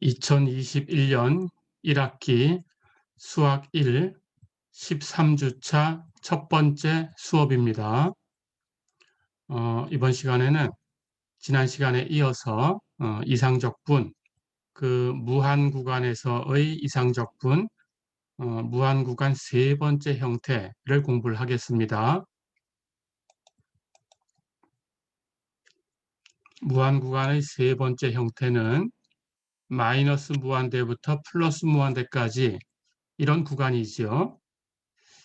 2021년 1학기 수학 1 13주차 첫 번째 수업입니다. 이번 시간에는 지난 시간에 이어서 이상적분, 그 무한구간에서의 이상적분, 무한구간 세 번째 형태를 공부를 하겠습니다. 무한구간의 세 번째 형태는 마이너스 무한대부터 플러스 무한대까지 이런 구간이지요.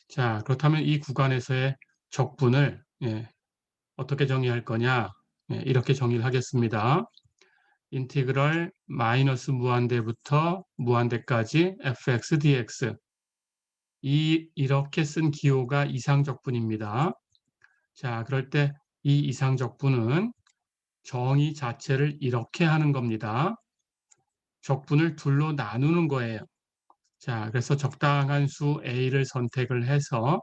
자, 그렇다면 이 구간에서의 적분을 어떻게 정의할 거냐? 이렇게 정의를 하겠습니다. 인티그럴 마이너스 무한대부터 무한대까지 fx dx. 이렇게 쓴 기호가 이상적분입니다. 자, 그럴 때 이 이상적분은 정의 자체를 이렇게 하는 겁니다. 적분을 둘로 나누는 거예요. 자, 그래서 적당한 수 a를 선택을 해서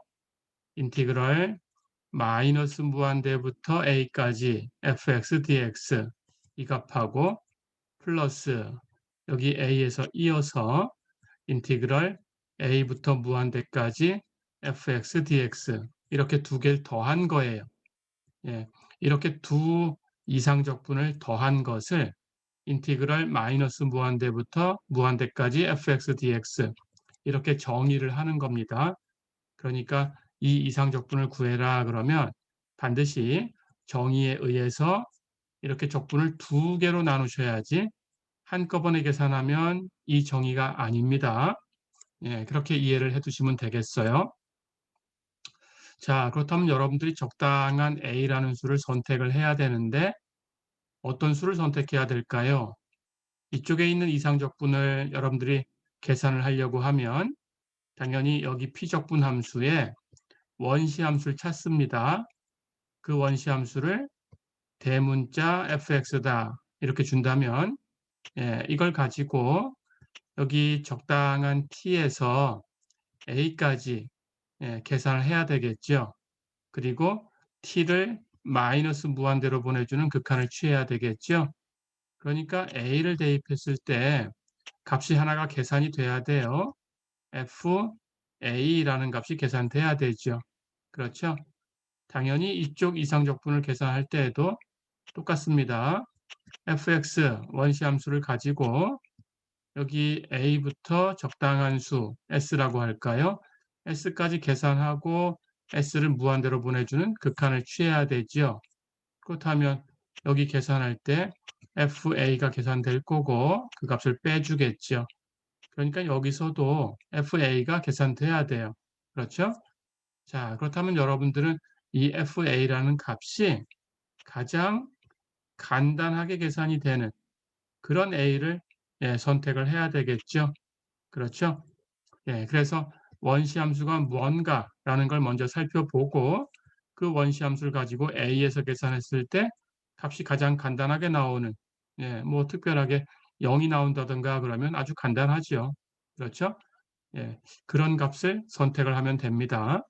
인티그럴 마이너스 무한대부터 a까지 fx dx 이 값하고 플러스 여기 a에서 이어서 인티그럴 a부터 무한대까지 fx dx 이렇게 두 개를 더한 거예요. 이렇게 두 이상적분을 더한 것을 인티그럴 마이너스 무한대부터 무한대까지 fx dx 이렇게 정의를 하는 겁니다. 그러니까 이 이상적분을 구해라 그러면 반드시 정의에 의해서 이렇게 적분을 두 개로 나누셔야지 한꺼번에 계산하면 이 정의가 아닙니다. 그렇게 이해를 해두시면 되겠어요. 자, 그렇다면 여러분들이 적당한 A라는 수를 선택을 해야 되는데 어떤 수를 선택해야 될까요? 이쪽에 있는 이상적분을 여러분들이 계산을 하려고 하면 당연히 여기 P적분 함수에 원시함수를 찾습니다. 그 원시함수를 대문자 fx다 이렇게 준다면 이걸 가지고 여기 적당한 t에서 a까지 계산을 해야 되겠죠. 그리고 t를 마이너스 무한대로 보내주는 극한을 취해야 되겠죠. 그러니까 a를 대입했을 때 값이 하나가 계산이 돼야 돼요. fa라는 값이 계산돼야 되죠. 그렇죠? 당연히 이쪽 이상적분을 계산할 때에도 똑같습니다. fx 원시함수를 가지고 여기 a부터 적당한 수 s라고 할까요? s까지 계산하고 s를 무한대로 보내주는 극한을 취해야 되죠. 그렇다면 여기 계산할 때 fa가 계산될 거고 그 값을 빼주겠죠. 그러니까 여기서도 fa가 계산돼야 돼요. 그렇죠? 자, 그렇다면 여러분들은 이 fa라는 값이 가장 간단하게 계산이 되는 그런 a를 선택을 해야 되겠죠. 그렇죠? 그래서 원시함수가 뭔가라는 걸 먼저 살펴보고 그 원시함수를 가지고 a에서 계산했을 때 값이 가장 간단하게 나오는 뭐 특별하게 0이 나온다든가 그러면 아주 간단하죠. 그렇죠? 그런 값을 선택을 하면 됩니다.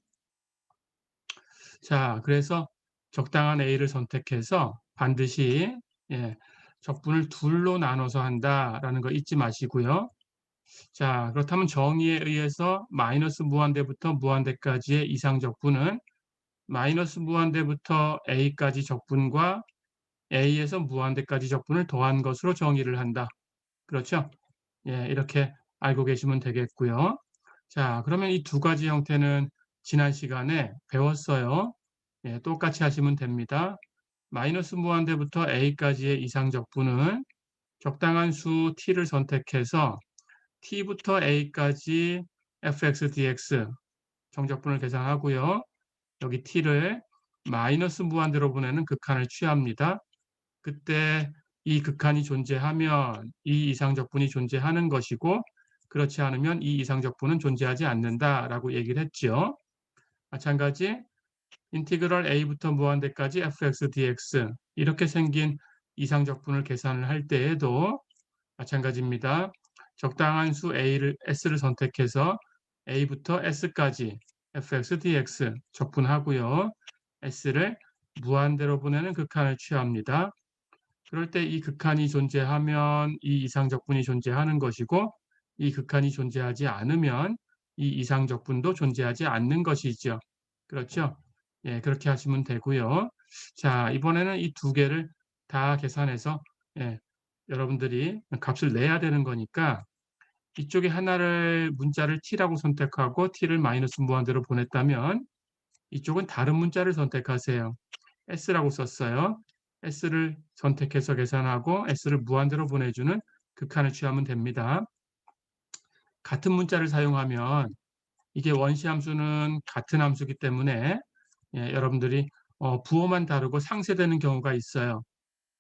자, 그래서 적당한 A를 선택해서 반드시 적분을 둘로 나눠서 한다라는 거 잊지 마시고요. 자, 그렇다면 정의에 의해서 마이너스 무한대부터 무한대까지의 이상적분은 마이너스 무한대부터 A까지 적분과 A에서 무한대까지 적분을 더한 것으로 정의를 한다. 그렇죠? 이렇게 알고 계시면 되겠고요. 자, 그러면 이 두 가지 형태는 지난 시간에 배웠어요. 똑같이 하시면 됩니다. 마이너스 무한대부터 a까지의 이상적분은 적당한 수 t를 선택해서 t부터 a까지 fx dx 정적분을 계산하고요. 여기 t를 마이너스 무한대로 보내는 극한을 취합니다. 그때 이 극한이 존재하면 이 이상적분이 존재하는 것이고 그렇지 않으면 이 이상적분은 존재하지 않는다라고 얘기를 했죠. 마찬가지 인티그럴 a부터 무한대까지 fx dx 이렇게 생긴 이상적분을 계산을 할 때에도 마찬가지입니다. 적당한 수 a를 s를 선택해서 a부터 s까지 fx dx 적분하고요. s를 무한대로 보내는 극한을 취합니다. 그럴 때 이 극한이 존재하면 이 이상적분이 존재하는 것이고 이 극한이 존재하지 않으면 이 이상적분도 존재하지 않는 것이죠. 그렇죠? 예, 그렇게 하시면 되고요. 자, 이번에는 이 두 개를 다 계산해서 예, 여러분들이 값을 내야 되는 거니까 이쪽에 하나를 문자를 t라고 선택하고 t를 마이너스 무한대로 보냈다면 이쪽은 다른 문자를 선택하세요. s라고 썼어요. s를 선택해서 계산하고 s를 무한대로 보내주는 극한을 취하면 됩니다. 같은 문자를 사용하면 이게 원시 함수는 같은 함수이기 때문에 예, 여러분들이 부호만 다르고 상쇄되는 경우가 있어요.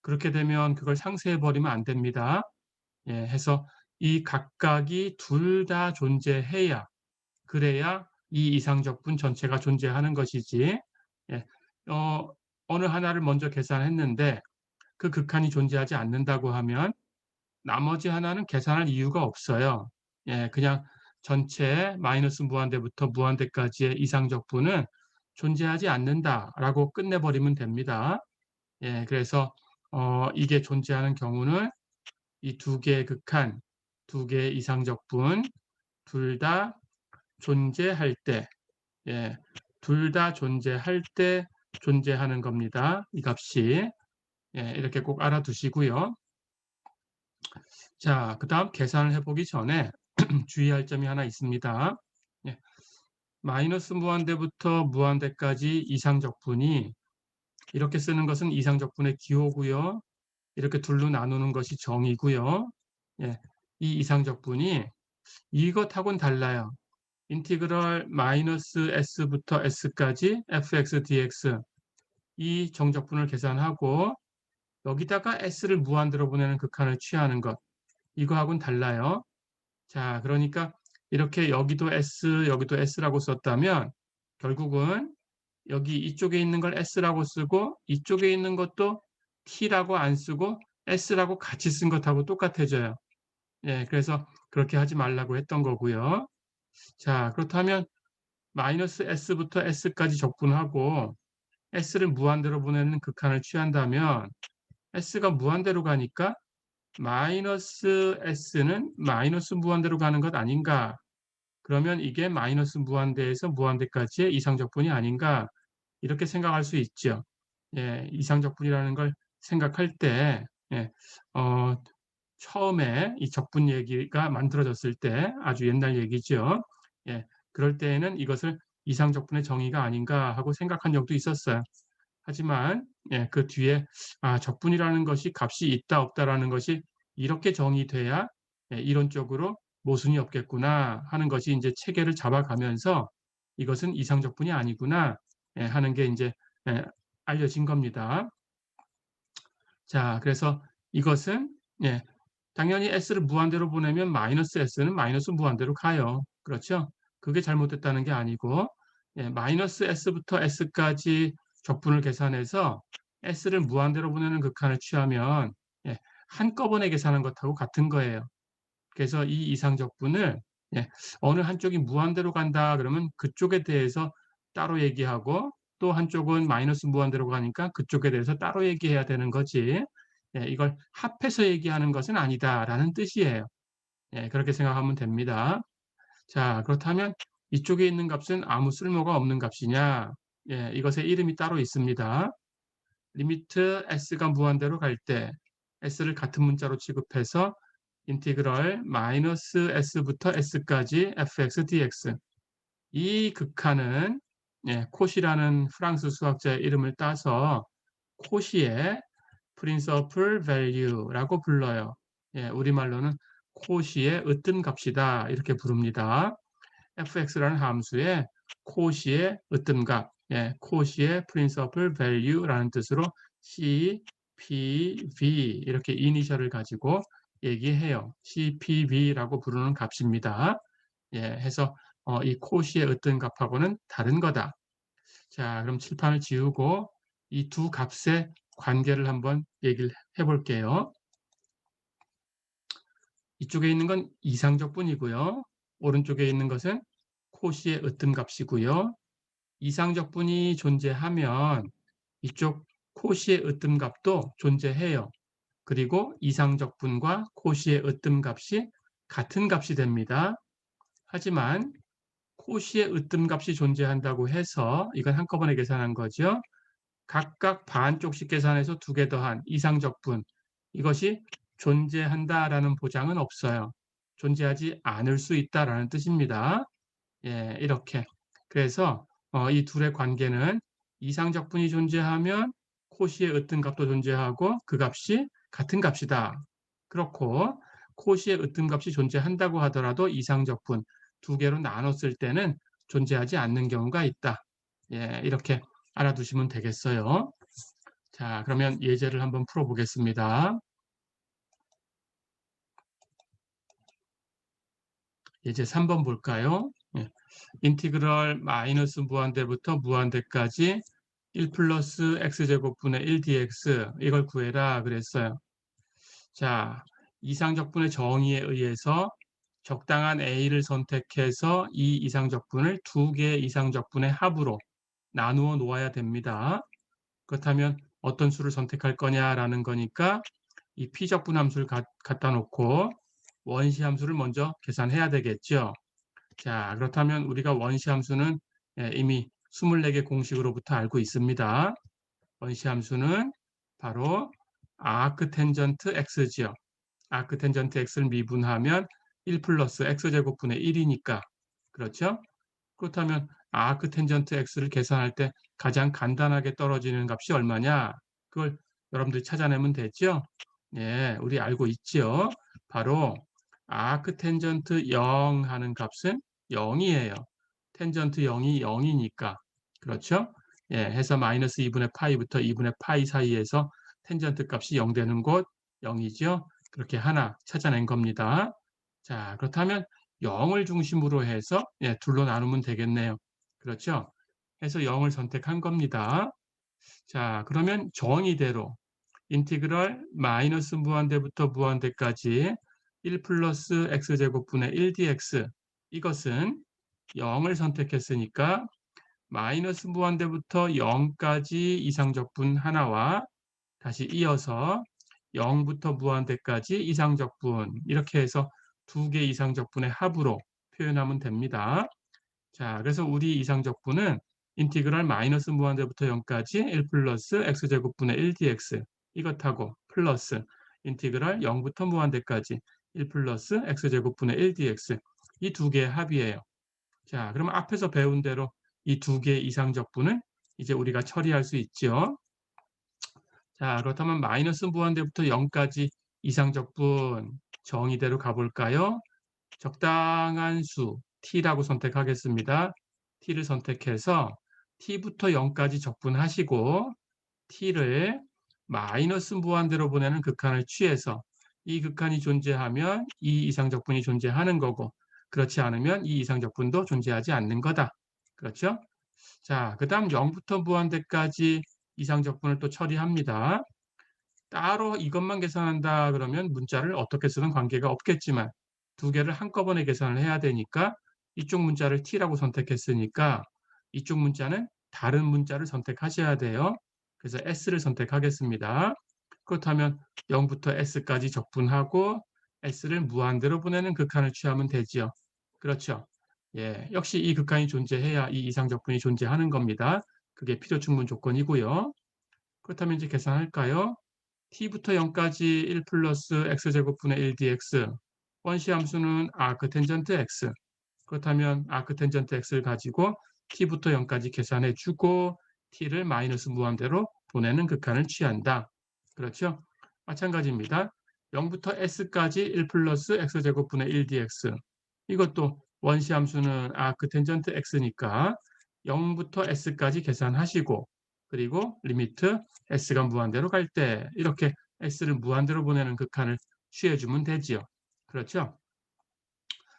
그렇게 되면 그걸 상쇄해 버리면 안 됩니다. 예, 해서 이 각각이 둘 다 존재해야 그래야 이 이상적분 전체가 존재하는 것이지. 예, 어, 어느 하나를 먼저 계산했는데 그 극한이 존재하지 않는다고 하면 나머지 하나는 계산할 이유가 없어요. 예, 그냥 전체 마이너스 무한대부터 무한대까지의 이상적분은 존재하지 않는다라고 끝내버리면 됩니다. 예, 그래서 이게 존재하는 경우는 이 두 개의 극한, 두 개의 이상적분 둘 다 존재할 때, 예, 둘 다 존재할 때 존재하는 겁니다. 이 값이. 예, 이렇게 꼭 알아두시고요. 자, 그다음 계산을 해보기 전에 주의할 점이 하나 있습니다. 예, 마이너스 무한대부터 무한대까지 이상적분이 이렇게 쓰는 것은 이상적분의 기호고요. 이렇게 둘로 나누는 것이 정이고요. 예, 이 이상적분이 이것하고는 달라요. 인티그럴 마이너스 s부터 s까지 fx dx 이 정적분을 계산하고 여기다가 s를 무한대로 보내는 극한을 취하는 것 이거하고는 달라요. 자, 그러니까 이렇게 여기도 여기도 s라고 썼다면 결국은 여기 이쪽에 있는 걸 s라고 쓰고 이쪽에 있는 것도 t라고 안 쓰고 s라고 같이 쓴 것하고 똑같아져요. 예, 그래서 그렇게 하지 말라고 했던 거고요. 자, 그렇다면 마이너스 s부터 s까지 적분하고 s를 무한대로 보내는 극한을 취한다면 s가 무한대로 가니까 마이너스 s는 마이너스 무한대로 가는 것 아닌가? 그러면 이게 마이너스 무한대에서 무한대까지의 이상적분이 아닌가? 이렇게 생각할 수 있죠. 예, 이상적분이라는 걸 생각할 때 예, 어, 처음에 이 적분 얘기가 만들어졌을 때 아주 옛날 얘기죠. 예, 그럴 때에는 이것을 이상적분의 정의가 아닌가 하고 생각한 적도 있었어요. 하지만 예, 그 뒤에 적분이라는 것이 값이 있다 없다라는 것이 이렇게 정의돼야 예, 이론적으로 모순이 없겠구나 하는 것이 이제 체계를 잡아가면서 이것은 이상적분이 아니구나 예, 하는 게 이제 예, 알려진 겁니다. 자, 그래서 이것은 예, 당연히 s를 무한대로 보내면 마이너스 s는 마이너스 무한대로 가요. 그렇죠? 그게 잘못됐다는 게 아니고 예, 마이너스 s부터 s까지 적분을 계산해서 s를 무한대로 보내는 극한을 취하면 예, 한꺼번에 계산한 것하고 같은 거예요. 그래서 이 이상적분을 예, 어느 한쪽이 무한대로 간다 그러면 그쪽에 대해서 따로 얘기하고 또 한쪽은 마이너스 무한대로 가니까 그쪽에 대해서 따로 얘기해야 되는 거지. 예, 이걸 합해서 얘기하는 것은 아니다라는 뜻이에요. 예, 그렇게 생각하면 됩니다. 자, 그렇다면 이쪽에 있는 값은 아무 쓸모가 없는 값이냐? 예, 이것의 이름이 따로 있습니다. 리미트 s가 무한대로 갈 때 s를 같은 문자로 취급해서 인티그럴 마이너스 s부터 s까지 fx dx 이 극한은 예, 콧이라는 프랑스 수학자의 이름을 따서 콧이의 principal value라고 불러요. 예, 우리말로는 콧이의 으뜸값이다 이렇게 부릅니다. fx라는 함수의 콧이의 으뜸값, 예, 콧이의 principal value라는 뜻으로 CPV 이렇게 이니셜을 가지고 얘기해요. CPV라고 부르는 값입니다. 예, 해서 이 콧이의 으뜸값하고는 다른 거다. 자, 그럼 칠판을 지우고 이 두 값의 관계를 한번 얘기를 해볼게요. 이쪽에 있는 건 이상적분이고요. 오른쪽에 있는 것은 콧이의 으뜸값이고요. 이상적분이 존재하면 이쪽 콧이의 으뜸값도 존재해요. 그리고 이상적분과 코시의 으뜸값이 같은 값이 됩니다. 하지만 코시의 으뜸값이 존재한다고 해서 이건 한꺼번에 계산한 거죠. 각각 반쪽씩 계산해서 2개 더한 이상적분, 이것이 존재한다라는 보장은 없어요. 존재하지 않을 수 있다라는 뜻입니다. 예, 이렇게. 그래서 이 둘의 관계는 이상적분이 존재하면 코시의 으뜸값도 존재하고 그 값이 같은 값이다. 그렇고 코시의 으뜸값이 존재한다고 하더라도 이상적분 2개로 나눴을 때는 존재하지 않는 경우가 있다. 예, 이렇게 알아두시면 되겠어요. 자, 그러면 예제를 한번 풀어보겠습니다. 예제 3번 볼까요? 예. 인티그럴 마이너스 무한대부터 무한대까지 1 플러스 x제곱분의 1dx 이걸 구해라 그랬어요. 자, 이상적분의 정의에 의해서 적당한 a를 선택해서 이 이상적분을 2개의 이상적분의 합으로 나누어 놓아야 됩니다. 그렇다면 어떤 수를 선택할 거냐라는 거니까 이 p적분 함수를 갖다 놓고 원시 함수를 먼저 계산해야 되겠죠. 자, 그렇다면 우리가 원시 함수는 이미 24개 공식으로부터 알고 있습니다. 원시 함수는 바로 아크텐전트 x지요. 아크텐전트 x를 미분하면 1 플러스 x제곱분의 1이니까. 그렇죠? 그렇다면 아크텐전트 x를 계산할 때 가장 간단하게 떨어지는 값이 얼마냐? 그걸 여러분들이 찾아내면 되죠? 예, 우리 알고 있죠? 바로 아크텐전트 0 하는 값은 0이에요. 텐전트 0이 0이니까. 그렇죠? 예, 해서 마이너스 2분의 파이부터 2분의 파이 사이에서 텐전트 값이 0 되는 곳 0이죠? 그렇게 하나 찾아낸 겁니다. 자, 그렇다면 0을 중심으로 해서 둘로 나누면 되겠네요. 그렇죠? 해서 0을 선택한 겁니다. 자, 그러면 정의대로 인티그럴 마이너스 무한대부터 무한대까지 1 플러스 x제곱분의 1dx 이것은 0을 선택했으니까 마이너스 무한대부터 0까지 이상적분 하나와 다시 이어서 0부터 무한대까지 이상적분 이렇게 해서 2개 이상적분의 합으로 표현하면 됩니다. 자, 그래서 우리 이상적분은 인티그랄 마이너스 무한대부터 0까지 1 플러스 x제곱분의 1dx 이것하고 플러스 인티그랄 0부터 무한대까지 1 플러스 x제곱분의 1dx 이 2개의 합이에요. 자, 그러면 앞에서 배운 대로 이 2개의 이상적분을 이제 우리가 처리할 수 있죠. 자, 그렇다면 마이너스 무한대부터 0까지 이상적분 정의대로 가볼까요? 적당한 수 t라고 선택하겠습니다. t를 선택해서 t부터 0까지 적분하시고 t를 마이너스 무한대로 보내는 극한을 취해서 이 극한이 존재하면 이 이상적분이 존재하는 거고 그렇지 않으면 이 이상적분도 존재하지 않는 거다. 그렇죠? 자, 그 다음 0부터 무한대까지 이상적분을 또 처리합니다. 따로 이것만 계산한다 그러면 문자를 어떻게 쓰든 관계가 없겠지만 2개를 한꺼번에 계산을 해야 되니까 이쪽 문자를 t라고 선택했으니까 이쪽 문자는 다른 문자를 선택하셔야 돼요. 그래서 s를 선택하겠습니다. 그렇다면 0부터 s까지 적분하고 s를 무한대로 보내는 극한을 취하면 되지요. 그렇죠. 예, 역시 이 극한이 존재해야 이 이상적분이 존재하는 겁니다. 그게 필요충분 조건이고요. 그렇다면 이제 계산할까요? t부터 0까지 1 플러스 x제곱분의 1dx 원시 함수는 아크텐전트 x 그렇다면 아크텐전트 x를 가지고 t부터 0까지 계산해 주고 t를 마이너스 무한대로 보내는 극한을 취한다. 그렇죠? 마찬가지입니다. 0부터 s까지 1 플러스 x제곱분의 1dx 이것도 원시 함수는 아크텐전트 x니까 0부터 s까지 계산하시고 그리고 리미트 s가 무한대로 갈 때 이렇게 s를 무한대로 보내는 극한을 취해주면 되지요. 그렇죠?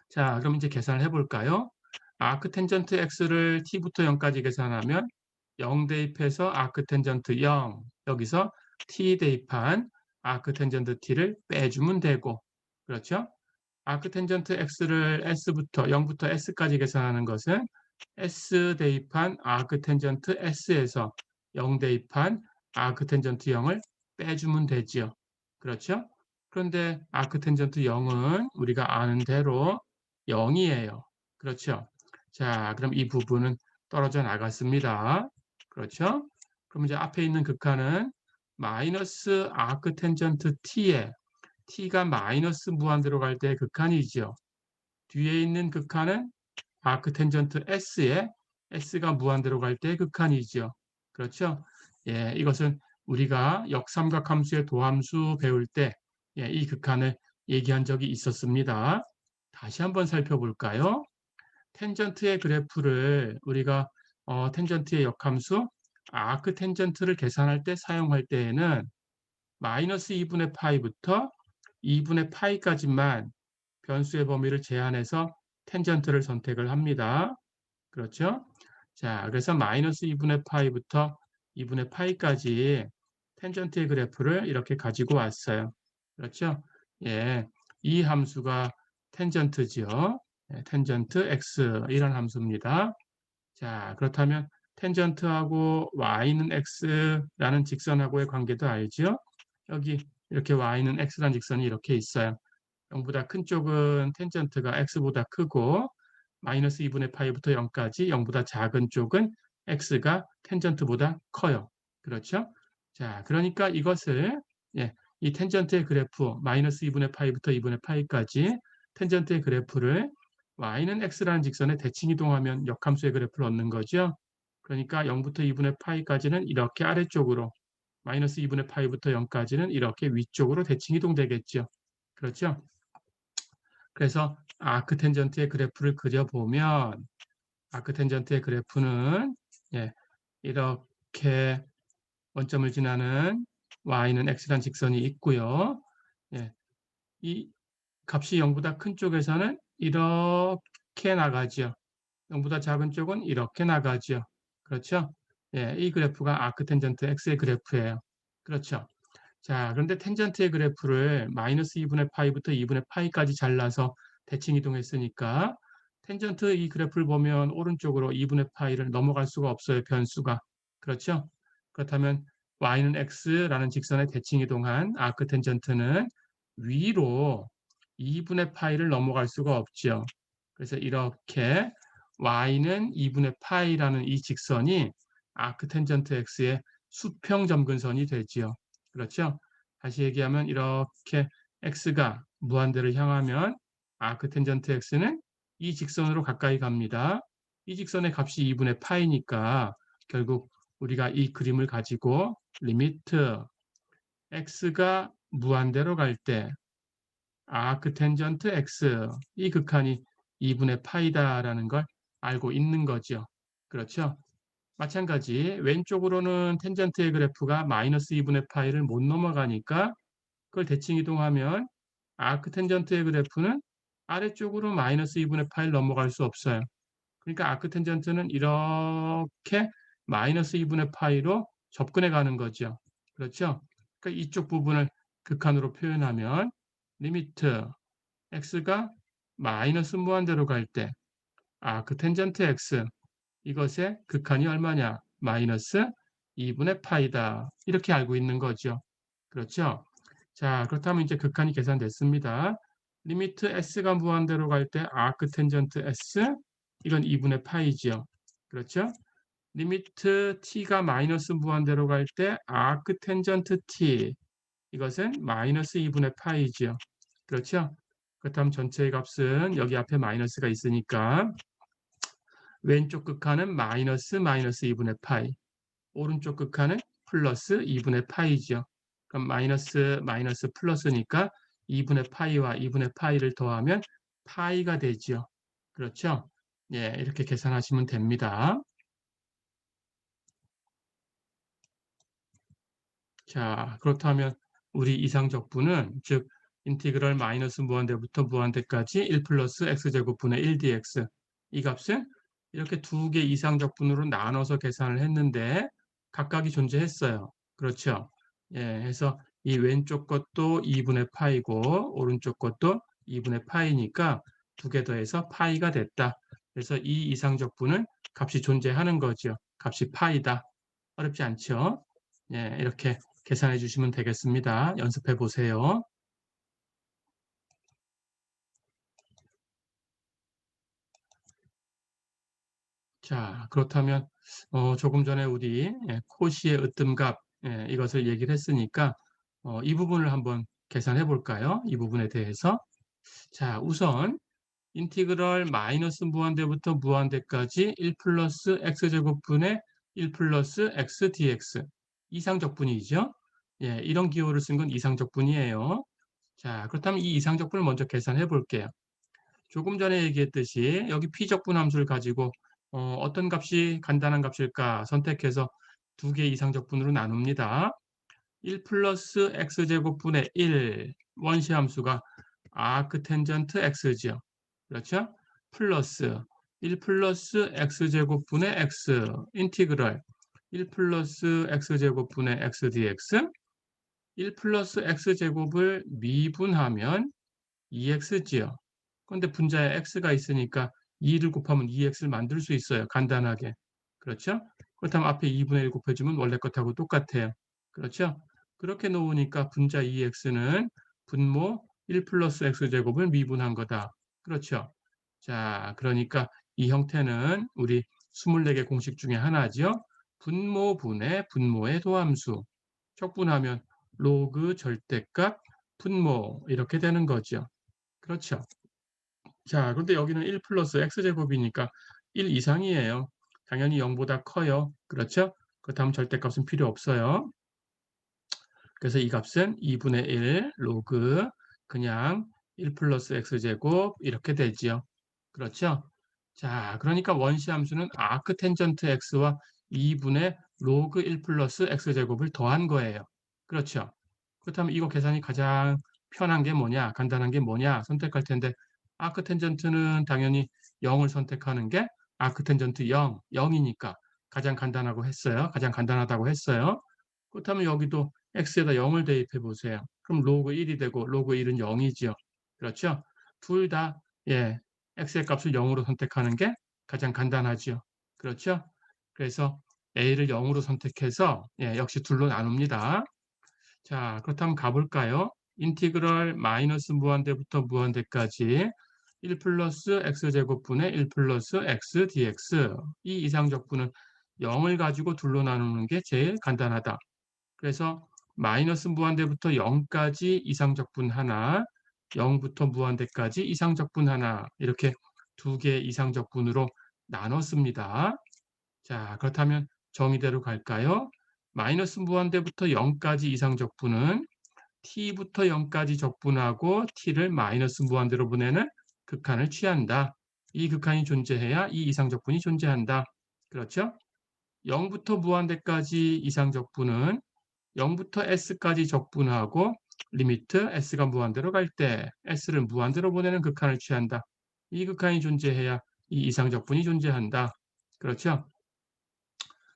자, 그럼 이제 계산을 해볼까요? 아크텐전트 x를 t부터 0까지 계산하면 0 대입해서 아크텐전트 0 여기서 t 대입한 아크텐전트 t를 빼주면 되고 그렇죠? 아크텐전트 x를 s부터 0부터 s까지 계산하는 것은 s 대입한 아크텐전트 s에서 0 대입한 아크텐전트 0을 빼주면 되지요. 그렇죠? 그런데 아크텐전트 0은 우리가 아는 대로 0이에요. 그렇죠? 자, 그럼 이 부분은 떨어져 나갔습니다. 그렇죠? 그럼 이제 앞에 있는 극한은 마이너스 아크텐전트 t에 t가 마이너스 무한대로 갈 때 극한이죠. 뒤에 있는 극한은 아크텐전트 s에 s가 무한대로 갈 때 극한이죠. 그렇죠? 예, 이것은 우리가 역삼각함수의 도함수 배울 때 이 극한을 얘기한 적이 있었습니다. 다시 한번 살펴볼까요? 텐전트의 그래프를 우리가 텐전트의 역함수 아크텐전트를 계산할 때 사용할 때에는 마이너스 2분의 파이부터 2분의 파이까지만 변수의 범위를 제한해서 텐전트를 선택을 합니다. 그렇죠? 자, 그래서 마이너스 2분의 파이부터 2분의 파이까지 텐전트의 그래프를 이렇게 가지고 왔어요. 그렇죠? 예, 이 함수가 텐전트지요. 예, 텐전트 x 이런 함수입니다. 자, 그렇다면 텐전트하고 y는 x라는 직선하고의 관계도 알죠? 여기 이렇게 y는 x라는 직선이 이렇게 있어요. 0보다 큰 쪽은 텐전트가 x보다 크고 마이너스 2분의 파이부터 0까지 0보다 작은 쪽은 x가 텐전트보다 커요. 그렇죠? 자, 그러니까 이것을 이 텐전트의 그래프 마이너스 2분의 파이부터 2분의 파이까지 텐전트의 그래프를 y는 x라는 직선에 대칭 이동하면 역함수의 그래프를 얻는 거죠. 그러니까 0부터 2분의 파이까지는 이렇게 아래쪽으로 마이너스 2분의 파이부터 0까지는 이렇게 위쪽으로 대칭 이동되겠죠. 그렇죠? 그래서 아크텐전트의 그래프를 그려보면 아크텐전트의 그래프는 이렇게 원점을 지나는 y는 x란 직선이 있고요. 이 값이 0보다 큰 쪽에서는 이렇게 나가죠. 0보다 작은 쪽은 이렇게 나가죠. 그렇죠? 이 그래프가 아크텐전트 x의 그래프예요. 그렇죠? 자, 그런데 텐전트의 그래프를 마이너스 2분의 파이부터 2분의 파이까지 잘라서 대칭 이동했으니까 텐전트 이 그래프를 보면 오른쪽으로 2분의 파이를 넘어갈 수가 없어요. 변수가. 그렇죠? 그렇다면 y는 x라는 직선에 대칭 이동한 아크 텐전트는 위로 2분의 파이를 넘어갈 수가 없죠. 그래서 이렇게 y는 2분의 파이라는 이 직선이 아크 텐전트 x의 수평 점근선이 되지요. 그렇죠? 다시 얘기하면 이렇게 x가 무한대를 향하면 아크 텐전트 x는 이 직선으로 가까이 갑니다. 이 직선의 값이 2분의 파이니까 결국 우리가 이 그림을 가지고 리미트 x가 무한대로 갈 때 아크 텐전트 x 이 극한이 2분의 파이다라는 걸 알고 있는 거죠. 그렇죠? 마찬가지 왼쪽으로는 텐전트의 그래프가 마이너스 2분의 파이를 못 넘어가니까 그걸 대칭 이동하면 아크 텐전트의 그래프는 아래쪽으로 마이너스 2분의 파이를 넘어갈 수 없어요. 그러니까 아크 텐전트는 이렇게 마이너스 2분의 파이로 접근해 가는 거죠. 그렇죠? 그러니까 이쪽 부분을 극한으로 표현하면 리미트 x가 마이너스 무한대로 갈 때 아크 텐전트 x 이것의 극한이 얼마냐? 마이너스 2분의 파이다. 이렇게 알고 있는 거죠. 그렇죠? 자, 그렇다면 이제 극한이 계산됐습니다. 리미트 s가 무한대로 갈 때 아크 텐전트 s 이건 2분의 파이죠. 그렇죠? 리미트 t가 마이너스 무한대로 갈 때 아크 텐전트 t 이것은 마이너스 2분의 파이죠. 그렇죠? 그렇다면 전체의 값은 여기 앞에 마이너스가 있으니까 왼쪽 극한은 마이너스 2분의 파이, 오른쪽 극한은 플러스 2분의 파이죠. 그럼 마이너스 플러스니까 2분의 파이와 2분의 파이를 더하면 파이가 되죠. 그렇죠? 예, 이렇게 계산하시면 됩니다. 자, 그렇다면 우리 이상적분은 즉 인티그럴 마이너스 무한대부터 무한대까지 1 플러스 x제곱분의 1 dx 이 값은 이렇게 두 개 이상적분으로 나눠서 계산을 했는데 각각이 존재했어요. 그렇죠? 예, 해서 이 왼쪽 것도 2분의 파이고 오른쪽 것도 2분의 파이니까 두 개 더해서 파이가 됐다. 그래서 이 이상적분은 값이 존재하는 거죠. 값이 파이다. 어렵지 않죠? 예, 이렇게 계산해 주시면 되겠습니다. 연습해 보세요. 자, 그렇다면 조금 전에 우리 코시의 으뜸값 이것을 얘기를 했으니까 이 부분을 한번 계산해 볼까요? 이 부분에 대해서. 자, 우선 인티그럴 마이너스 무한대부터 무한대까지 1 플러스 x제곱분의 1 플러스 x dx 이상적분이죠. 예, 이런 기호를 쓴 건 이상적분이에요. 자, 그렇다면 이 이상적분을 먼저 계산해 볼게요. 조금 전에 얘기했듯이 여기 p적분 함수를 가지고 어떤 값이 간단한 값일까 선택해서 두 개 이상적분으로 나눕니다. 1 플러스 x제곱분의 1 원시 함수가 아크텐전트 x죠. 그렇죠? 플러스 1 플러스 x제곱분의 x 인티그럴 1 플러스 x제곱분의 x dx 1 플러스 x제곱을 미분하면 2x지요. 그런데 분자에 x가 있으니까 2를 곱하면 2x를 만들 수 있어요. 간단하게. 그렇죠? 그렇다면 앞에 2분의 1 곱해주면 원래 것하고 똑같아요. 그렇죠? 그렇게 놓으니까 분자 2x는 분모 1 플러스 x제곱을 미분한 거다. 그렇죠? 자, 그러니까 이 형태는 우리 24개 공식 중에 하나죠. 분모분의 분모의 도함수. 척분하면 로그 절대값 분모 이렇게 되는 거죠. 그렇죠. 자, 그런데 여기는 1 플러스 x제곱이니까 1 이상이에요. 당연히 0보다 커요. 그렇죠? 그렇다면 절대값은 필요 없어요. 그래서 이 값은 2분의 1 로그 그냥 1 플러스 x제곱 이렇게 되지요. 그렇죠? 자, 그러니까 원시 함수는 아크텐전트 x와 2분의 로그 1 플러스 x제곱을 더한 거예요. 그렇죠? 그렇다면 이거 계산이 가장 편한 게 뭐냐, 간단한 게 뭐냐 선택할 텐데 아크텐전트는 당연히 0을 선택하는 게 아크텐전트 0, 0이니까 가장 간단하고 했어요. 가장 간단하다고 했어요. 그렇다면 여기도 x에다 0을 대입해 보세요. 그럼 로그 1이 되고 로그 1은 0이지요. 그렇죠? 둘 다 예, x의 값을 0으로 선택하는 게 가장 간단하지요. 그렇죠? 그래서 a를 0으로 선택해서 역시 둘로 나눕니다. 자, 그렇다면 가볼까요? 인티그럴 마이너스 무한대부터 무한대까지 1 플러스 x제곱분의 1 플러스 x dx 이 이상적분은 0을 가지고 둘로 나누는 게 제일 간단하다. 그래서 마이너스 무한대부터 0까지 이상적분 하나, 0부터 무한대까지 이상적분 하나 이렇게 두 개의 이상적분으로 나눴습니다. 자, 그렇다면 정의대로 갈까요? 마이너스 무한대부터 0까지 이상적분은 t부터 0까지 적분하고 t를 마이너스 무한대로 보내는 극한을 취한다. 이 극한이 존재해야 이 이상적분이 존재한다. 그렇죠? 0부터 무한대까지 이상적분은 0부터 s까지 적분하고 리미트 s가 무한대로 갈 때 s를 무한대로 보내는 극한을 취한다. 이 극한이 존재해야 이 이상적분이 존재한다. 그렇죠?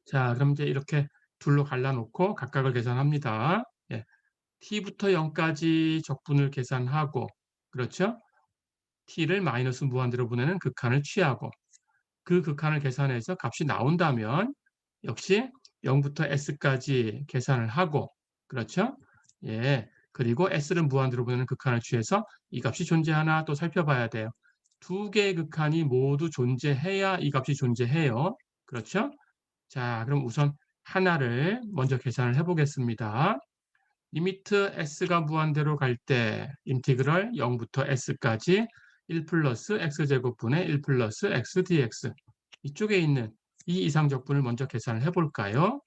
자, 그럼 이제 이렇게 둘로 갈라놓고 각각을 계산합니다. 예, t부터 0까지 적분을 계산하고 그렇죠? t를 마이너스 무한대로 보내는 극한을 취하고 그 극한을 계산해서 값이 나온다면 역시 0부터 s까지 계산을 하고 그렇죠? 예. 그리고 s를 무한대로 보내는 극한을 취해서 이 값이 존재하나 또 살펴봐야 돼요. 두 개의 극한이 모두 존재해야 이 값이 존재해요. 그렇죠? 자, 그럼 우선 하나를 먼저 계산을 해 보겠습니다. 리미트 s가 무한대로 갈 때 인티그럴 0부터 s까지 1 플러스 x제곱분의 1 플러스 x dx 이쪽에 있는 이 이상적분을 먼저 계산을 해 볼까요?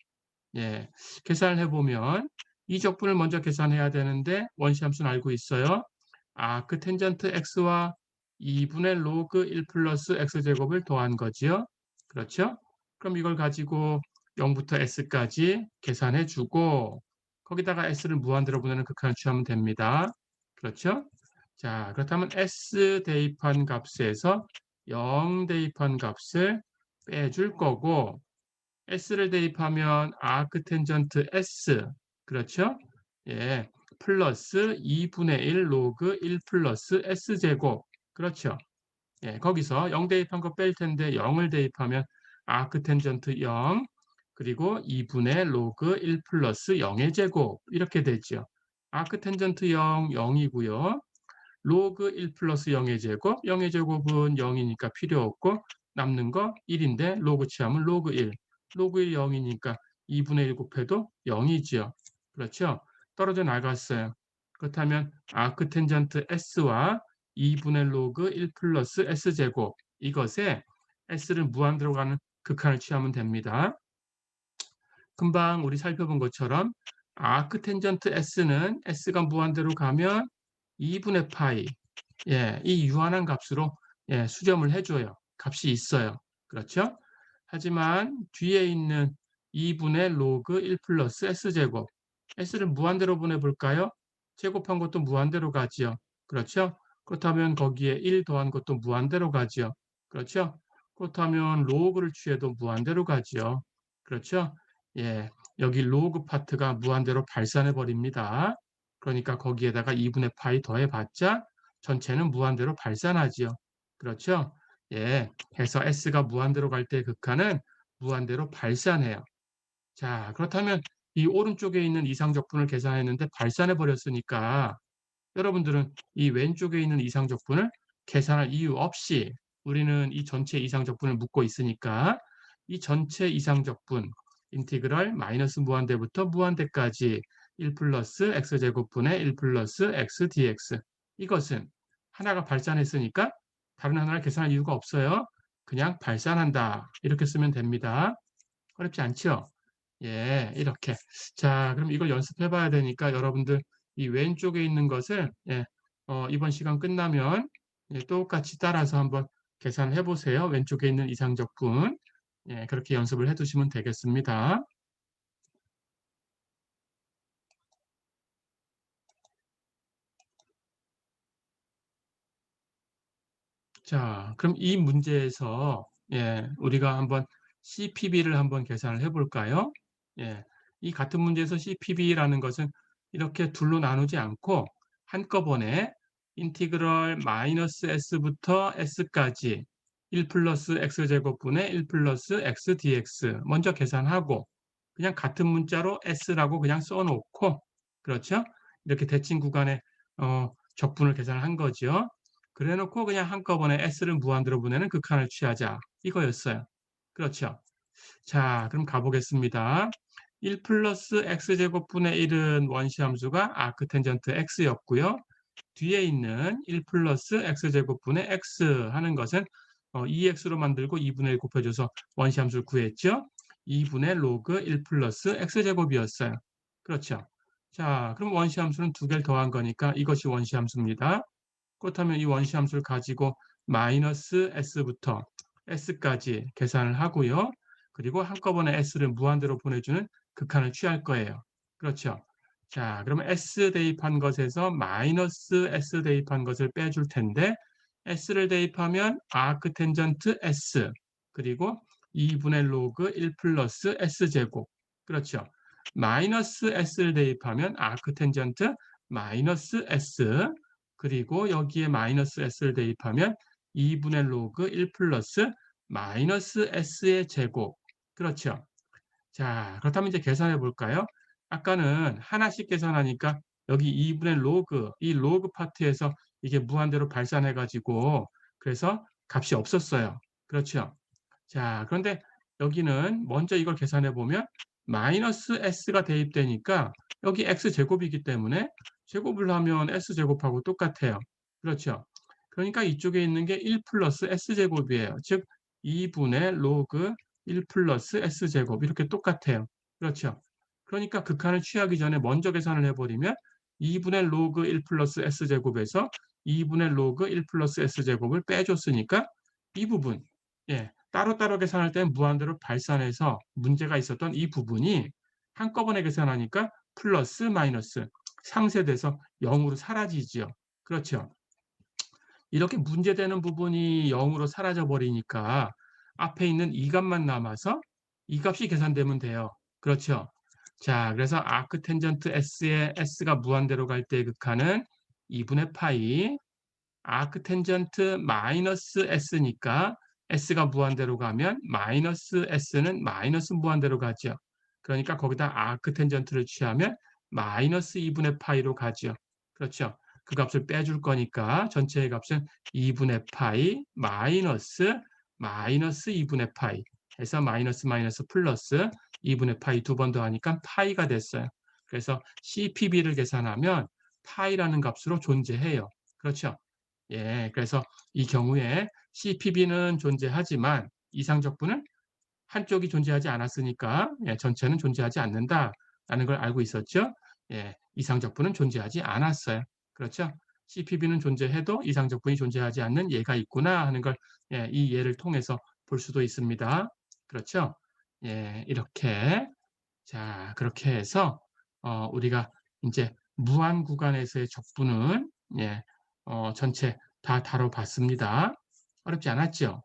예, 계산을 해보면 이 적분을 먼저 계산해야 되는데 원시함수는 알고 있어요. 아크텐전트 x와 2분의 로그 1 플러스 x제곱을 더한 거지요. 그렇죠? 그럼 이걸 가지고 0부터 s까지 계산해 주고 거기다가 s를 무한대로 보내는 극한을 취하면 됩니다. 그렇죠? 자, 그렇다면 s 대입한 값에서 0 대입한 값을 빼줄 거고 s를 대입하면 아크텐전트 s 그렇죠? 예, 플러스 2분의 1 로그 1 플러스 s제곱 그렇죠? 예, 거기서 0 대입한 거 뺄 텐데 0을 대입하면 아크텐전트 0 그리고 2분의 로그 1 플러스 0의 제곱 이렇게 되죠. 아크 텐전트 0, 0이고요. 로그 1 플러스 0의 제곱, 0의 제곱은 0이니까 필요 없고 남는 거 1인데 로그 취하면 로그 1. 로그 1 0이니까 2분의 1 곱해도 0이지요. 그렇죠? 떨어져 나갔어요. 그렇다면 아크 텐전트 S와 2분의 로그 1 플러스 S제곱 이것에 S를 무한대로 가는 극한을 취하면 됩니다. 금방 우리 살펴본 것처럼 아크 텐전트 S는 S가 무한대로 가면 2분의 파이 이 유한한 값으로 수렴을 해줘요. 값이 있어요. 그렇죠? 하지만 뒤에 있는 2분의 로그 1 플러스 S제곱 S를 무한대로 보내볼까요? 제곱한 것도 무한대로 가지요. 그렇죠? 그렇다면 거기에 1 더한 것도 무한대로 가지요. 그렇죠? 그렇다면 로그를 취해도 무한대로 가지요. 그렇죠? 여기 로그 파트가 무한대로 발산해 버립니다. 그러니까 거기에다가 2분의 파이 더해봤자 전체는 무한대로 발산하지요. 그렇죠? 해서 S가 무한대로 갈 때 극한은 무한대로 발산해요. 자, 그렇다면 이 오른쪽에 있는 이상적분을 계산했는데 발산해 버렸으니까 여러분들은 이 왼쪽에 있는 이상적분을 계산할 이유 없이 우리는 이 전체 이상적분을 묻고 있으니까 이 전체 이상적분 인티그럴 마이너스 무한대부터 무한대까지 1 플러스 x제곱분의 1 플러스 x dx 이것은 하나가 발산했으니까 다른 하나를 계산할 이유가 없어요. 그냥 발산한다. 이렇게 쓰면 됩니다. 어렵지 않죠? 이렇게. 자, 그럼 이걸 연습해 봐야 되니까 여러분들 이 왼쪽에 있는 것을 이번 시간 끝나면 똑같이 따라서 한번 계산해 보세요. 왼쪽에 있는 이상적분. 그렇게 연습을 해 두시면 되겠습니다. 자, 그럼 이 문제에서 우리가 한번 CPB를 한번 계산을 해 볼까요? 예. 이 같은 문제에서 CPB라는 것은 이렇게 둘로 나누지 않고 한꺼번에 인티그럴 마이너스 S부터 S까지 1 플러스 X제곱분의 1 플러스 X dx 먼저 계산하고 그냥 같은 문자로 S라고 그냥 써 놓고 그렇죠? 이렇게 대칭 구간의 적분을 계산을 한 거죠. 그래 놓고 그냥 한꺼번에 S를 무한대로 보내는 극한을 취하자 이거였어요. 그렇죠. 자, 그럼 가보겠습니다. 1 플러스 x제곱분의 1은 원시함수가 아크텐전트 x였고요. 뒤에 있는 1 플러스 x제곱분의 x 하는 것은 2x로 만들고 2분의 1 곱해줘서 원시함수를 구했죠. 2분의 로그 1 플러스 x제곱이었어요. 그렇죠. 자, 그럼 원시함수는 두 개를 더한 거니까 이것이 원시함수입니다. 그렇다면 이 원시함수를 가지고 마이너스 s부터 s까지 계산을 하고요. 그리고 한꺼번에 s를 무한대로 보내주는 극한을 취할 거예요. 그렇죠. 자, 그러면 s 대입한 것에서 마이너스 s 대입한 것을 빼줄 텐데 s를 대입하면 아크텐전트 s 그리고 2분의 로그 1 플러스 s제곱 그렇죠. 마이너스 s를 대입하면 아크텐전트 마이너스 s 그리고 여기에 마이너스 s를 대입하면 2분의 로그 1 플러스 마이너스 s의 제곱. 그렇죠. 자, 그렇다면 이제 계산해 볼까요? 아까는 하나씩 계산하니까 여기 2분의 로그, 이 로그 파트에서 이게 무한대로 발산해 가지고 그래서 값이 없었어요. 그렇죠. 자, 그런데 여기는 먼저 이걸 계산해 보면 마이너스 s가 대입되니까 여기 x제곱이기 때문에 제곱을 하면 s제곱하고 똑같아요. 그렇죠. 그러니까 이쪽에 있는 게 1 플러스 s제곱이에요. 즉 2분의 로그 1 플러스 s제곱 이렇게 똑같아요. 그렇죠. 그러니까 극한을 취하기 전에 먼저 계산을 해버리면 2분의 로그 1 플러스 s제곱에서 2분의 로그 1 플러스 s제곱을 빼줬으니까 이 부분 따로따로 계산할 때는 무한대로 발산해서 문제가 있었던 이 부분이 한꺼번에 계산하니까 플러스 마이너스 상쇄돼서 0으로 사라지죠. 그렇죠. 이렇게 문제되는 부분이 0으로 사라져 버리니까 앞에 있는 이 값만 남아서 이 값이 계산되면 돼요. 그렇죠. 자, 그래서 아크텐전트 S의 S가 무한대로 갈 때 극한은 2분의 파이 아크텐전트 마이너스 S니까 s가 무한대로 가면 마이너스 s는 마이너스 무한대로 가죠. 그러니까 거기다 아크텐전트를 취하면 마이너스 2분의 파이로 가죠. 그렇죠. 그 값을 빼줄 거니까 전체의 값은 2분의 파이 마이너스 2분의 파이 해서 마이너스 마이너스 플러스 2분의 파이 두 번 더하니까 파이가 됐어요. 그래서 CPB를 계산하면 파이라는 값으로 존재해요. 그렇죠. 예, 그래서 이 경우에 CPB는 존재하지만 이상적분은 한쪽이 존재하지 않았으니까 예, 전체는 존재하지 않는다라는 걸 알고 있었죠. 예, 이상적분은 존재하지 않았어요. 그렇죠. CPB는 존재해도 이상적분이 존재하지 않는 예가 있구나 하는 걸 예, 이 예를 통해서 볼 수도 있습니다. 그렇죠. 예, 이렇게 자 그렇게 해서 우리가 이제 무한 구간에서의 적분은 예, 전체 다 다뤄봤습니다. 어렵지 않았죠?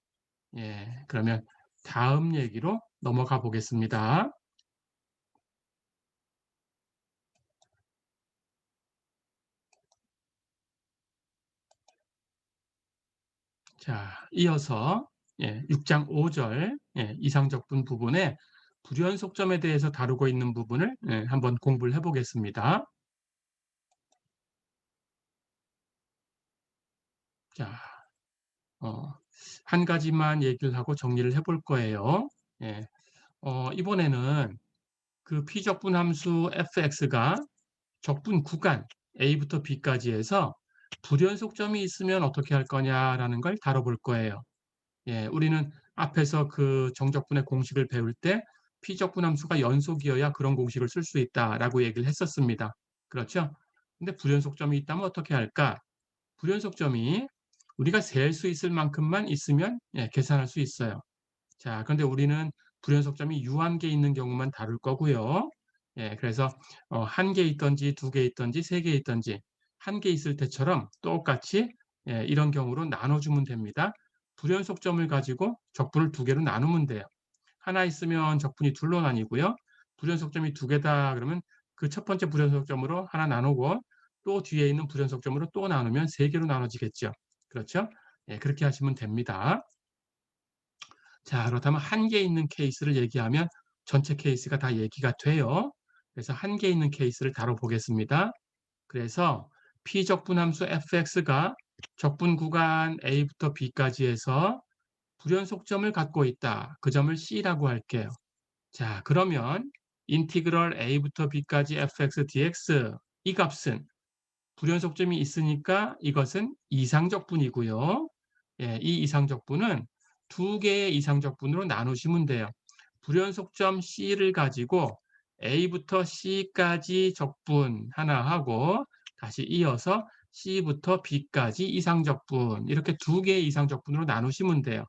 예, 그러면 다음 얘기로 넘어가 보겠습니다. 자, 이어서 예, 6장 5절 예, 이상적분 부분에 불연속점에 대해서 다루고 있는 부분을 예, 한번 공부를 해보겠습니다. 자, 어, 한 가지만 얘기를 하고 정리를 해볼 거예요. 예, 이번에는 그 피적분 함수 fx가 적분 구간 a부터 b까지 해서 불연속점이 있으면 어떻게 할 거냐라는 걸 다뤄볼 거예요. 예, 우리는 앞에서 그 정적분의 공식을 배울 때 피적분 함수가 연속이어야 그런 공식을 쓸 수 있다라고 얘기를 했었습니다. 그렇죠? 근데 불연속점이 있다면 어떻게 할까? 불연속점이 우리가 셀 수 있을 만큼만 있으면 예, 계산할 수 있어요. 자, 그런데 우리는 불연속점이 유한계 있는 경우만 다룰 거고요. 예, 그래서 한 개 있든지 두 개 있든지 세 개 있든지 한 개 있을 때처럼 똑같이 예, 이런 경우로 나눠주면 됩니다. 불연속점을 가지고 적분을 두 개로 나누면 돼요. 하나 있으면 적분이 둘로 나뉘고요. 불연속점이 두 개다 그러면 그 첫 번째 불연속점으로 하나 나누고 또 뒤에 있는 불연속점으로 또 나누면 세 개로 나눠지겠죠. 그렇죠? 예, 그렇게 하시면 됩니다. 자, 그렇다면 한 개 있는 케이스를 얘기하면 전체 케이스가 다 얘기가 돼요. 그래서 한 개 있는 케이스를 다뤄보겠습니다. 그래서 피적분함수 fx가 적분 구간 a부터 b까지 해서 불연속점을 갖고 있다. 그 점을 c라고 할게요. 자, 그러면 인티그럴 a부터 b까지 fx dx 이 값은 불연속점이 있으니까 이것은 이상적분이고요. 예, 이 이상적분은 두 개의 이상적분으로 나누시면 돼요. 불연속점 C를 가지고 A부터 C까지 적분 하나 하고 다시 이어서 C부터 B까지 이상적분 이렇게 두 개의 이상적분으로 나누시면 돼요.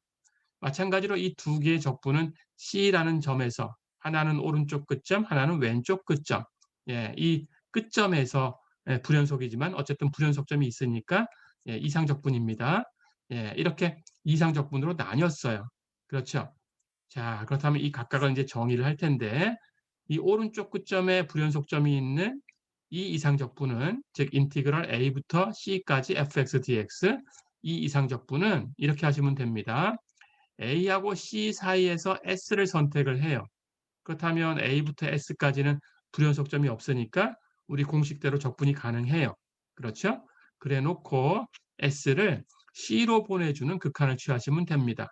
마찬가지로 이 두 개의 적분은 C라는 점에서 하나는 오른쪽 끝점, 하나는 왼쪽 끝점. 예, 이 끝점에서 예, 불연속이지만 어쨌든 불연속점이 있으니까 예, 이상적분입니다. 예, 이렇게 이상적분으로 나뉘었어요. 그렇죠? 자, 그렇다면 이 각각을 이제 정의를 할 텐데 이 오른쪽 끝점에 불연속점이 있는 이 이상적분은 즉 인티그럴 a부터 c까지 fx dx 이 이상적분은 이렇게 하시면 됩니다. A하고 C 사이에서 S를 선택을 해요. 그렇다면 A부터 S까지는 불연속점이 없으니까 우리 공식대로 적분이 가능해요. 그렇죠? 그래 놓고 S를 C로 보내주는 극한을 취하시면 됩니다.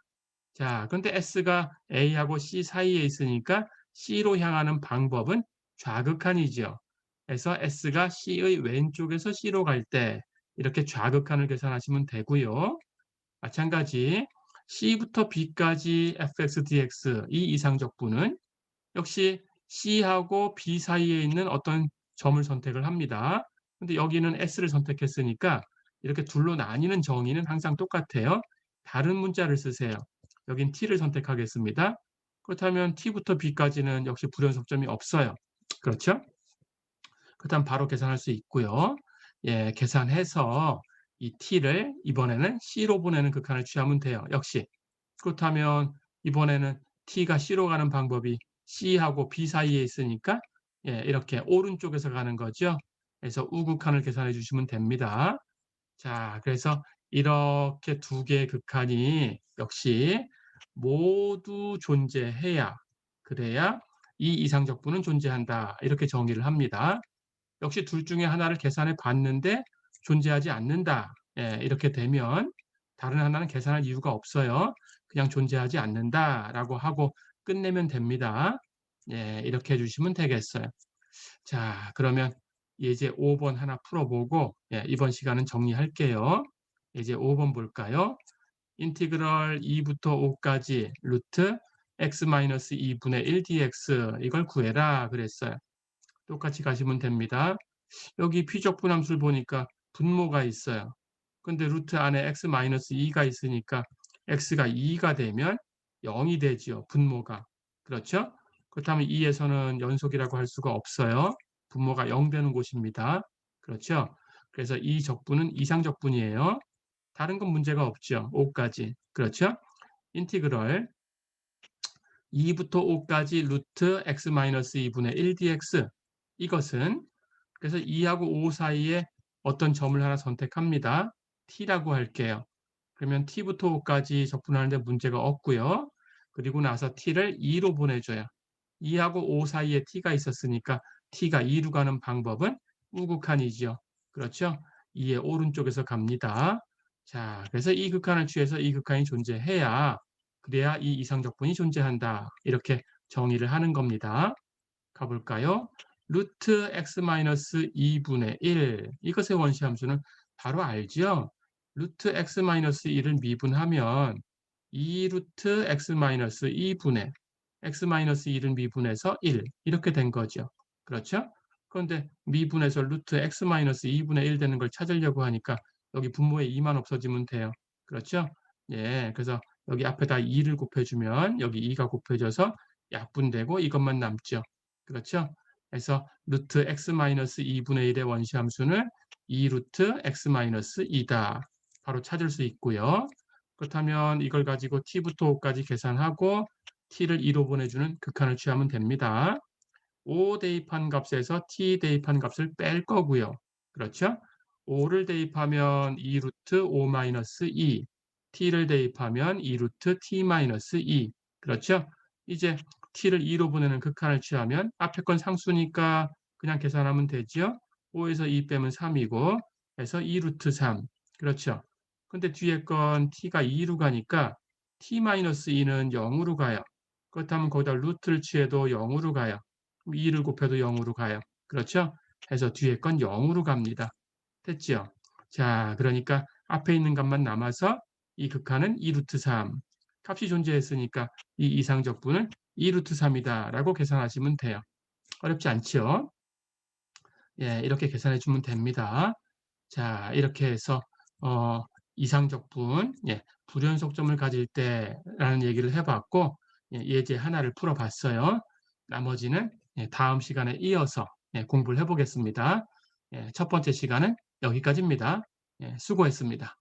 자, 그런데 S가 A하고 C 사이에 있으니까 C로 향하는 방법은 좌극한이죠. 그래서 S가 C의 왼쪽에서 C로 갈 때 이렇게 좌극한을 계산하시면 되고요. 마찬가지 C부터 B까지 fx, dx 이 이상적분은 역시 C하고 B 사이에 있는 어떤 점을 선택을 합니다. 근데 여기는 S를 선택했으니까 이렇게 둘로 나뉘는 정의는 항상 똑같아요. 다른 문자를 쓰세요. 여긴 T를 선택하겠습니다. 그렇다면 T부터 B까지는 역시 불연속점이 없어요. 그렇죠? 그렇다면 바로 계산할 수 있고요. 예, 계산해서 이 t를 이번에는 c로 보내는 극한을 취하면 돼요. 역시 그렇다면 이번에는 t가 c로 가는 방법이 c하고 b 사이에 있으니까 예, 이렇게 오른쪽에서 가는 거죠. 그래서 우극한을 계산해 주시면 됩니다. 자, 그래서 이렇게 두 개의 극한이 역시 모두 존재해야 그래야 이 이상적분은 존재한다. 이렇게 정의를 합니다. 역시 둘 중에 하나를 계산해 봤는데 존재하지 않는다. 예, 이렇게 되면 다른 하나는 계산할 이유가 없어요. 그냥 존재하지 않는다라고 하고 끝내면 됩니다. 예, 이렇게 해 주시면 되겠어요. 자, 그러면 예제 5번 하나 풀어보고 예, 이번 시간은 정리할게요. 예제 5번 볼까요? 인티그럴 2부터 5까지 루트 x-2분의 1 dx 이걸 구해라 그랬어요. 똑같이 가시면 됩니다. 여기 피적분함수를 보니까 분모가 있어요. 근데 루트 안에 x-2가 있으니까 x가 2가 되면 0이 되지요. 분모가. 그렇죠? 그렇다면 2에서는 연속이라고 할 수가 없어요. 분모가 0 되는 곳입니다. 그렇죠? 그래서 이 적분은 이상적분이에요. 다른 건 문제가 없죠. 5까지. 그렇죠? 인티그럴 2부터 5까지 루트 x-2분의 1 dx 이것은 그래서 2하고 5 사이에 어떤 점을 하나 선택합니다. t라고 할게요. 그러면 t부터 5까지 적분하는데 문제가 없고요. 그리고 나서 t를 2로 보내줘요. 2하고 5 사이에 t가 있었으니까 t가 2로 가는 방법은 우극한이죠. 그렇죠? 2의 오른쪽에서 갑니다. 자, 그래서 이 극한을 취해서 이 극한이 존재해야 그래야 이 이상적분이 존재한다. 이렇게 정의를 하는 겁니다. 가볼까요? 루트 x-2분의 1 이것의 원시함수는 바로 알죠? 루트 x-1을 미분하면 2루트 x-2분의 x-1을 미분해서 1 이렇게 된 거죠. 그렇죠? 그런데 미분해서 루트 x-2분의 1 되는 걸 찾으려고 하니까 여기 분모에 2만 없어지면 돼요. 그렇죠? 예, 그래서 여기 앞에다 2를 곱해주면 여기 2가 곱해져서 약분되고 이것만 남죠. 그렇죠? 그래서 루트 x-2분의 1의 원시함수는 2루트 x-2다. 바로 찾을 수 있고요. 그렇다면 이걸 가지고 t부터 5까지 계산하고 t를 2로 보내주는 극한을 취하면 됩니다. 5 대입한 값에서 t 대입한 값을 뺄 거고요. 그렇죠? 5를 대입하면 2루트 5-2, t를 대입하면 2루트 t-2. 그렇죠? 이제 t를 2로 보내는 극한을 취하면 앞에 건 상수니까 그냥 계산하면 되죠. 5에서 2 빼면 3이고 해서 2루트 3. 그렇죠? 근데 뒤에 건 t가 2로 가니까 t-2는 0으로 가요. 그렇다면 거기다 루트를 취해도 0으로 가요. 2를 곱해도 0으로 가요. 그렇죠? 해서 뒤에 건 0으로 갑니다. 됐죠? 자, 그러니까 앞에 있는 값만 남아서 이 극한은 2루트 3. 값이 존재했으니까 이 이상적분은 2루트 3이다 라고 계산하시면 돼요. 어렵지 않죠? 예, 이렇게 계산해 주면 됩니다. 자, 이렇게 해서 이상적분, 예, 불연속점을 가질 때라는 얘기를 해봤고 예, 예제 하나를 풀어봤어요. 나머지는 예, 다음 시간에 이어서 예, 공부를 해보겠습니다. 예, 첫 번째 시간은 여기까지입니다. 예, 수고했습니다.